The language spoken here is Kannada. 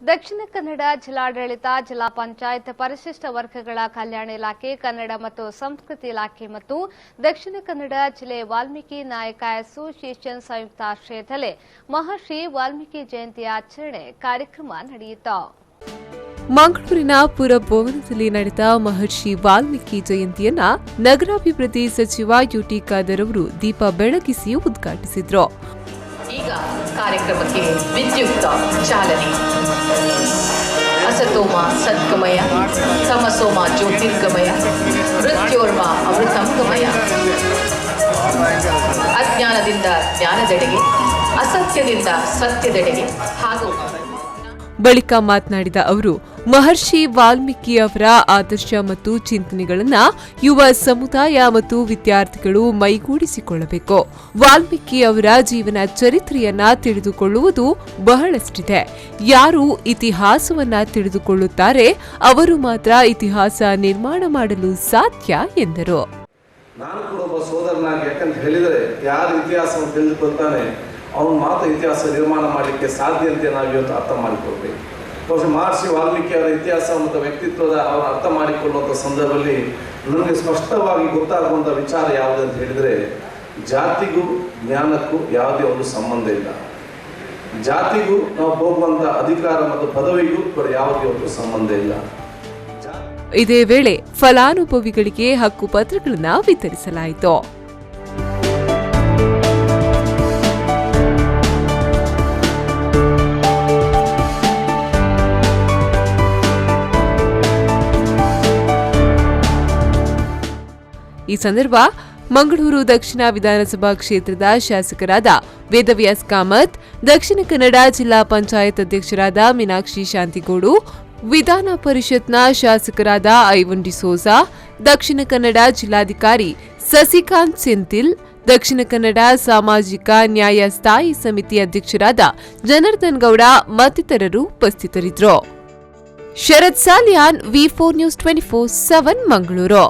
ದಕ್ಷಿಣ ಕನ್ನಡ ಜಿಲ್ಲಾಡಳಿತ, ಜಿಲ್ಲಾ ಪಂಚಾಯತ್, ಪರಿಶಿಷ್ಟ ವರ್ಗಗಳ ಕಲ್ಯಾಣ ಇಲಾಖೆ, ಕನ್ನಡ ಮತ್ತು ಸಂಸ್ಕೃತಿ ಇಲಾಖೆ ಮತ್ತು ದಕ್ಷಿಣ ಕನ್ನಡ ಜಿಲ್ಲೆ ವಾಲ್ಮೀಕಿ ನಾಯಕ ಅಸೋಸಿಯೇಷನ್ ಸಂಯುಕ್ತಾಶ್ರಯದಲ್ಲಿ ಮಹರ್ಷಿ ವಾಲ್ಮೀಕಿ ಜಯಂತಿ ಆಚರಣೆ ಕಾರ್ಯಕ್ರಮ ನಡೆಯಿತು. ಮಂಗಳೂರಿನ ಪುರಭವನದಲ್ಲಿ ನಡೆದ ಮಹರ್ಷಿ ವಾಲ್ಮೀಕಿ ಜಯಂತಿಯನ್ನ ನಗರಾಭಿವೃದ್ಧಿ ಸಚಿವ ಯುಟಿ ಖಾದರ್ ಅವರು ದೀಪ ಬೆಳಗಿಸಿ ಉದ್ಘಾಟಿಸಿದರು. ಈಗ ಕಾರ್ಯಕ್ರಮಕ್ಕೆ ವಿದ್ಯುಕ್ತ ಚಾಲನೆ. ಅಸತೋಮ ಸದ್ಗಮಯ, ಸಮಸೋಮ ಜ್ಯೋತಿರ್ಗಮಯ, ಮೃತ್ಯೋರ್ಮ ಅಮೃತಂಗಮಯ. ಅಜ್ಞಾನದಿಂದ ಜ್ಞಾನದೆಡೆಗೆ, ಅಸತ್ಯದಿಂದ ಸತ್ಯದೆಡೆಗೆ ಹಾಗೂ ಬಳಿಕ ಮಾತನಾಡಿದ ಅವರು, ಮಹರ್ಷಿ ವಾಲ್ಮೀಕಿ ಅವರ ಆದರ್ಶ ಮತ್ತು ಚಿಂತನೆಗಳನ್ನು ಯುವ ಸಮುದಾಯ ಮತ್ತು ವಿದ್ಯಾರ್ಥಿಗಳು ಮೈಗೂಡಿಸಿಕೊಳ್ಳಬೇಕು. ವಾಲ್ಮೀಕಿ ಅವರ ಜೀವನ ಚರಿತ್ರೆಯನ್ನ ತಿಳಿದುಕೊಳ್ಳುವುದು ಬಹಳಷ್ಟಿದೆ. ಯಾರು ಇತಿಹಾಸವನ್ನ ತಿಳಿದುಕೊಳ್ಳುತ್ತಾರೆ ಅವರು ಮಾತ್ರ ಇತಿಹಾಸ ನಿರ್ಮಾಣ ಮಾಡಲು ಸಾಧ್ಯ ಎಂದರು. ನಾನು ಕೂಡ ಒಬ್ಬ ಸೋದರನಾಗಿ, ಯಾಕಂತ ಹೇಳಿದರೆ ಯಾರು ಇತಿಹಾಸವನ್ನು ತಿಳಿದುಕೊಳ್ತಾನೆ ಅವನು ಮಾತ್ರ ಇತಿಹಾಸ ನಿರ್ಮಾಣ ಮಾಡಲಿಕ್ಕೆ ಸಾಧ್ಯ ಅಂತ ನಾವು ಇವತ್ತು ಅರ್ಥ ಮಾಡಿಕೊಳ್ಬೇಕು. ಮಹರ್ಷಿ ವಾಲ್ಮೀಕಿ ಅವರ ಇತಿಹಾಸ ಮತ್ತು ವ್ಯಕ್ತಿತ್ವದ ಅವರ ಅರ್ಥ ಮಾಡಿಕೊಳ್ಳುವಂಥ ಸಂದರ್ಭದಲ್ಲಿ ನನಗೆ ಸ್ಪಷ್ಟವಾಗಿ ಗೊತ್ತಾಗುವಂಥ ವಿಚಾರ ಯಾವುದು ಅಂತ ಹೇಳಿದರೆ, ಜಾತಿಗೂ ಜ್ಞಾನಕ್ಕೂ ಯಾವುದೇ ಒಂದು ಸಂಬಂಧ ಇಲ್ಲ. ಜಾತಿಗೂ ನಾವು ಹೋಗುವಂಥ ಅಧಿಕಾರ ಮತ್ತು ಪದವಿಗೂ ಕೂಡ ಯಾವುದೇ ಒಂದು ಸಂಬಂಧ ಇಲ್ಲ. ಇದೇ ವೇಳೆ ಫಲಾನುಭವಿಗಳಿಗೆ ಹಕ್ಕುಪತ್ರಗಳನ್ನು ವಿತರಿಸಲಾಯಿತು. ಈ ಸಂದರ್ಭ ಮಂಗಳೂರು ದಕ್ಷಿಣ ವಿಧಾನಸಭಾ ಕ್ಷೇತ್ರದ ಶಾಸಕರಾದ ವೇದವ್ಯಾಸ್ ಕಾಮತ್, ದಕ್ಷಿಣ ಕನ್ನಡ ಜಿಲ್ಲಾ ಪಂಚಾಯತ್ ಅಧ್ಯಕ್ಷರಾದ ಮೀನಾಕ್ಷಿ ಶಾಂತಿಗೋಡು, ವಿಧಾನ ಪರಿಷತ್ನ ಶಾಸಕರಾದ ಐವನ್ ಡಿಸೋಜಾ, ದಕ್ಷಿಣ ಕನ್ನಡ ಜಿಲ್ಲಾಧಿಕಾರಿ ಸಸಿಕಾಂತ್ ಸೆಂಥಿಲ್, ದಕ್ಷಿಣ ಕನ್ನಡ ಸಾಮಾಜಿಕ ನ್ಯಾಯ ಸ್ಥಾಯಿ ಸಮಿತಿ ಅಧ್ಯಕ್ಷರಾದ ಜನಾರ್ದನ್ ಗೌಡ ಮತ್ತಿತರರು ಉಪಸ್ಥಿತರಿದ್ದರು. ಶರದ್ ಸಾಲಿಯಾನ್, ವಿ4 ನ್ಯೂಸ್ 24/7 ಮಂಗಳೂರು.